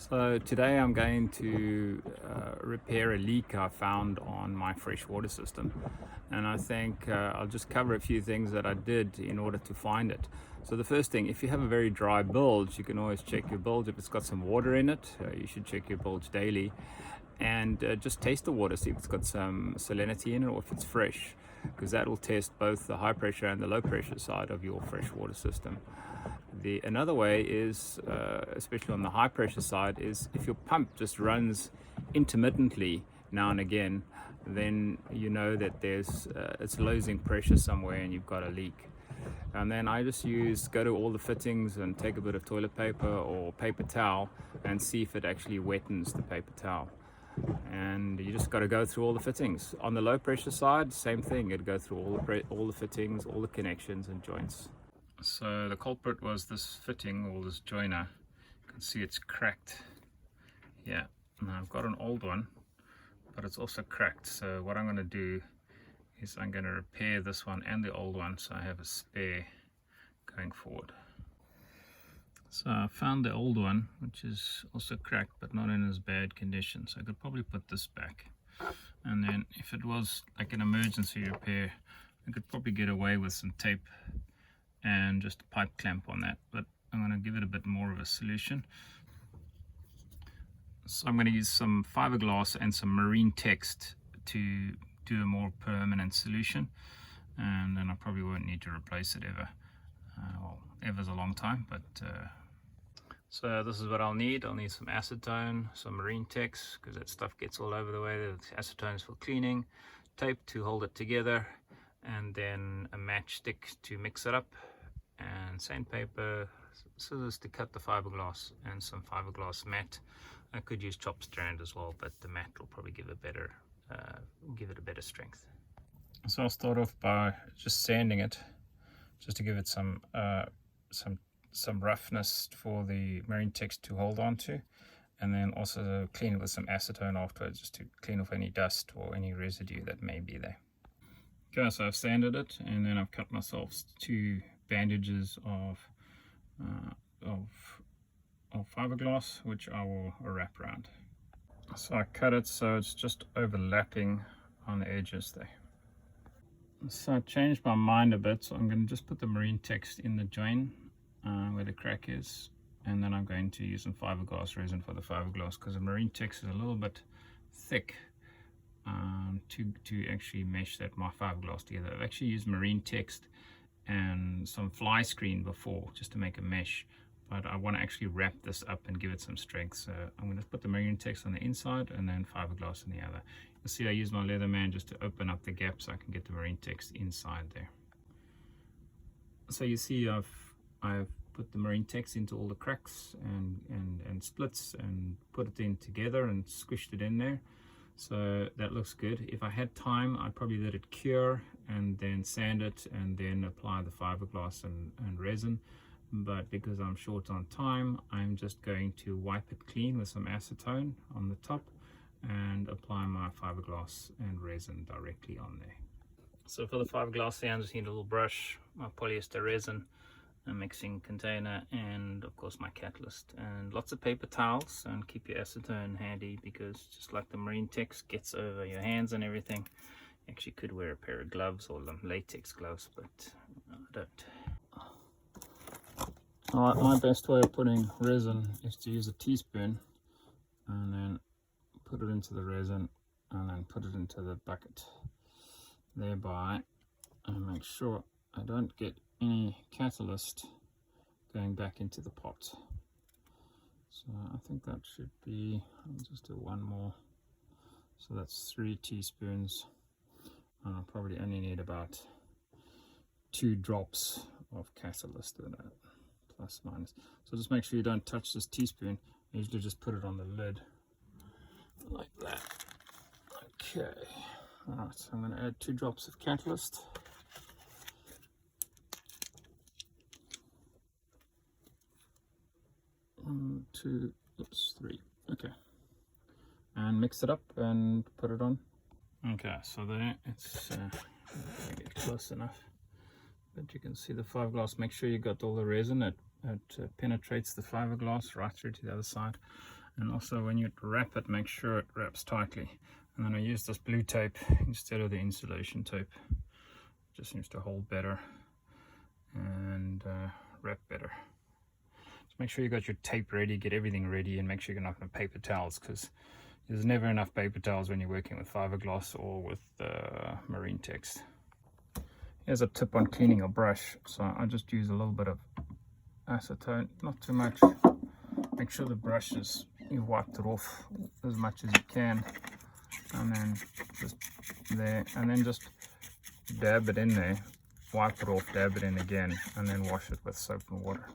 So today I'm going to repair a leak I found on my freshwater system, and I think I'll just cover a few things that I did in order to find it. So the first thing, if you have a very dry bilge, you can always check your bilge. If it's got some water in it, you should check your bilge daily, and just taste the water, see if it's got some salinity in it or if it's fresh, because that will test both the high pressure and the low pressure side of your freshwater system. Another way is, especially on the high pressure side, is if your pump just runs intermittently now and again, then you know that it's losing pressure somewhere and you've got a leak. And then I just go to all the fittings and take a bit of toilet paper or paper towel and see if it actually wettens the paper towel. And you just got to go through all the fittings. On the low pressure side, same thing. You'd go through all the fittings, all the connections and joints. So the culprit was this fitting, or this joiner. You can see it's cracked. Yeah, now I've got an old one, but it's also cracked. So what I'm going to do is I'm going to repair this one and the old one, so I have a spare going forward. So I found the old one, which is also cracked but not in as bad condition, so I could probably put this back. And then if it was like an emergency repair, I could probably get away with some tape and just a pipe clamp on that, but I'm going to give it a bit more of a solution. So I'm going to use some fiberglass and some marine text to do a more permanent solution, and then I probably won't need to replace it ever. Well, ever's a long time, but so this is what I'll need. I'll need some acetone, some marine text, because that stuff gets all over the way. The acetone is for cleaning, tape to hold it together, and then a matchstick to mix it up, and sandpaper, scissors to cut the fiberglass, and some fiberglass mat. I could use chopped strand as well, but the mat will probably give it a better strength. So I'll start off by just sanding it, just to give it some roughness for the marine text to hold on to, and then also clean it with some acetone afterwards, just to clean off any dust or any residue that may be there. Okay, so I've sanded it, and then I've cut myself 2 bandages of fiberglass, which I will wrap around. So I cut it so it's just overlapping on the edges there. So I changed my mind a bit, so I'm going to just put the marine text in the joint where the crack is, and then I'm going to use some fiberglass resin for the fiberglass, because the marine text is a little bit thick to actually mesh my fiberglass together. I've actually used marine text and some fly screen before just to make a mesh, but I want to actually wrap this up and give it some strength. So I'm going to put the marine text on the inside and then fiberglass on the other. You'll see I use my Leatherman just to open up the gap so I can get the marine text inside there. So you see I've put the marine text into all the cracks and splits and put it in together and squished it in there. So that looks good. If I had time, I'd probably let it cure and then sand it and then apply the fiberglass and resin. But because I'm short on time, I'm just going to wipe it clean with some acetone on the top and apply my fiberglass and resin directly on there. So for the fiberglass here, I just need a little brush, my polyester resin, a mixing container, and of course my catalyst, and lots of paper towels, and keep your acetone handy, because just like the marine text gets over your hands and everything, you actually could wear a pair of gloves or latex gloves, but I don't. Alright, my best way of putting resin is to use a teaspoon and then put it into the resin and then put it into the bucket, thereby and make sure I don't get any catalyst going back into the pot. So I think that should be, I'll just do one more, so that's 3 teaspoons, and I'll probably only need about 2 drops of catalyst in it, plus minus. So just make sure you don't touch this teaspoon. I usually just put it on the lid like that. Okay, alright, so I'm going to add 2 drops of catalyst. Two, oops, 3. Okay, and mix it up and put it on. Okay, so there it's get close enough, but you can see the fiberglass. Make sure you got all the resin. It penetrates the fiberglass right through to the other side. And also when you wrap it, make sure it wraps tightly. And then I use this blue tape instead of the insulation tape. It just seems to hold better and wrap better. Just make sure you got your tape ready, get everything ready, and make sure you're not going to paper towels, because there's never enough paper towels when you're working with fiberglass or with marine text. Here's a tip on cleaning your brush. So I just use a little bit of acetone, not too much. Make sure the brush is, you wiped it off as much as you can, and then just there, and then just dab it in there, wipe it off, dab it in again, and then wash it with soap and water.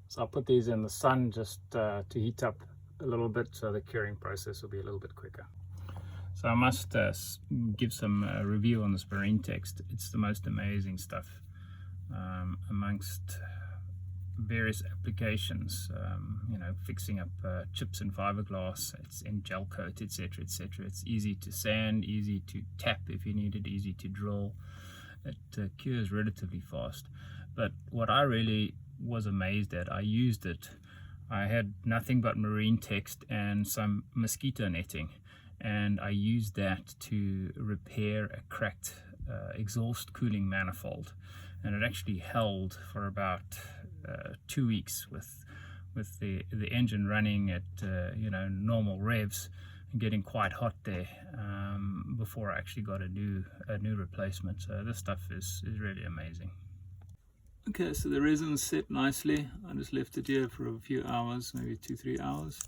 So I'll put these in the sun just to heat up a little bit, so the curing process will be a little bit quicker. So I must give some review on this marine text. It's the most amazing stuff amongst various applications, you know, fixing up chips in fiberglass, it's in gel coat, etc, etc. It's easy to sand, easy to tap if you need it, easy to drill. It cures relatively fast. But what I really was amazed at, I used it, I had nothing but marine text and some mosquito netting, and I used that to repair a cracked exhaust cooling manifold, and it actually held for about 2 weeks with the engine running at you know, normal revs and getting quite hot there before I actually got a new replacement. So this stuff is really amazing. Okay, so the resin's set nicely. I just left it here for a few hours, maybe 2-3 hours,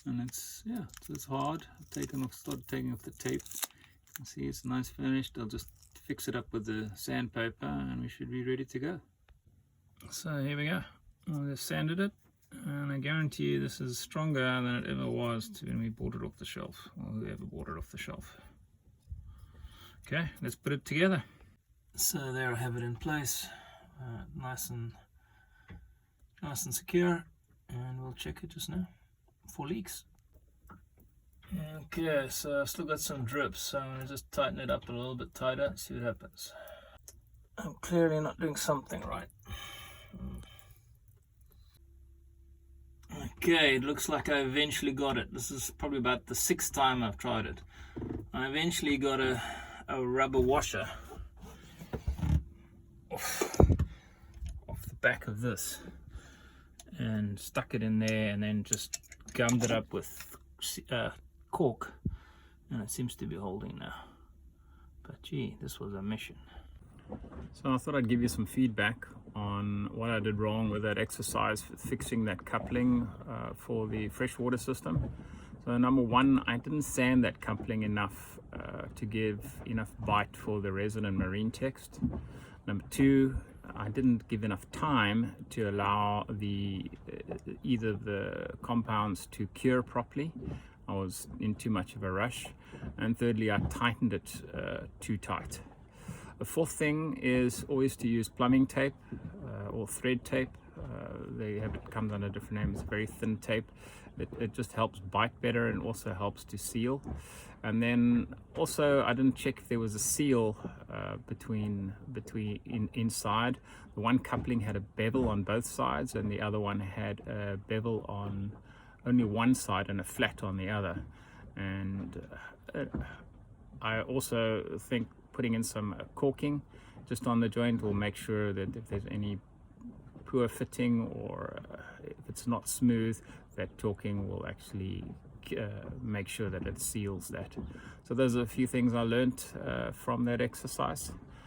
and it's, yeah, so it's hard. I've started taking off the tape. You can see it's nice finished. I'll just fix it up with the sandpaper and we should be ready to go. So here we go. I just sanded it, and I guarantee you this is stronger than it ever was when we bought it off the shelf, or whoever bought it off the shelf. Okay, let's put it together. So there I have it in place, nice and secure, and we'll check it just now for leaks. Okay, so I've still got some drips, so I'm going to just tighten it up a little bit tighter, see what happens. I'm clearly not doing something right. Okay, it looks like I eventually got it. This is probably about the 6th time I've tried it. I eventually got a rubber washer off the back of this and stuck it in there, and then just gummed it up with cork, and it seems to be holding now. But gee, this was a mission. So I thought I'd give you some feedback on what I did wrong with that exercise for fixing that coupling for the freshwater system. So number one, I didn't sand that coupling enough to give enough bite for the resin and marine text. Number two, I didn't give enough time to allow either the compounds to cure properly. I was in too much of a rush. And thirdly, I tightened it too tight. The fourth thing is always to use plumbing tape or thread tape. It comes under different names. It's very thin tape. It just helps bite better and also helps to seal. And then also I didn't check if there was a seal inside. The one coupling had a bevel on both sides, and the other one had a bevel on only one side and a flat on the other. And I also think putting in some caulking just on the joint will make sure that if there's any poor fitting or if it's not smooth, that caulking will actually make sure that it seals that. So those are a few things I learned from that exercise.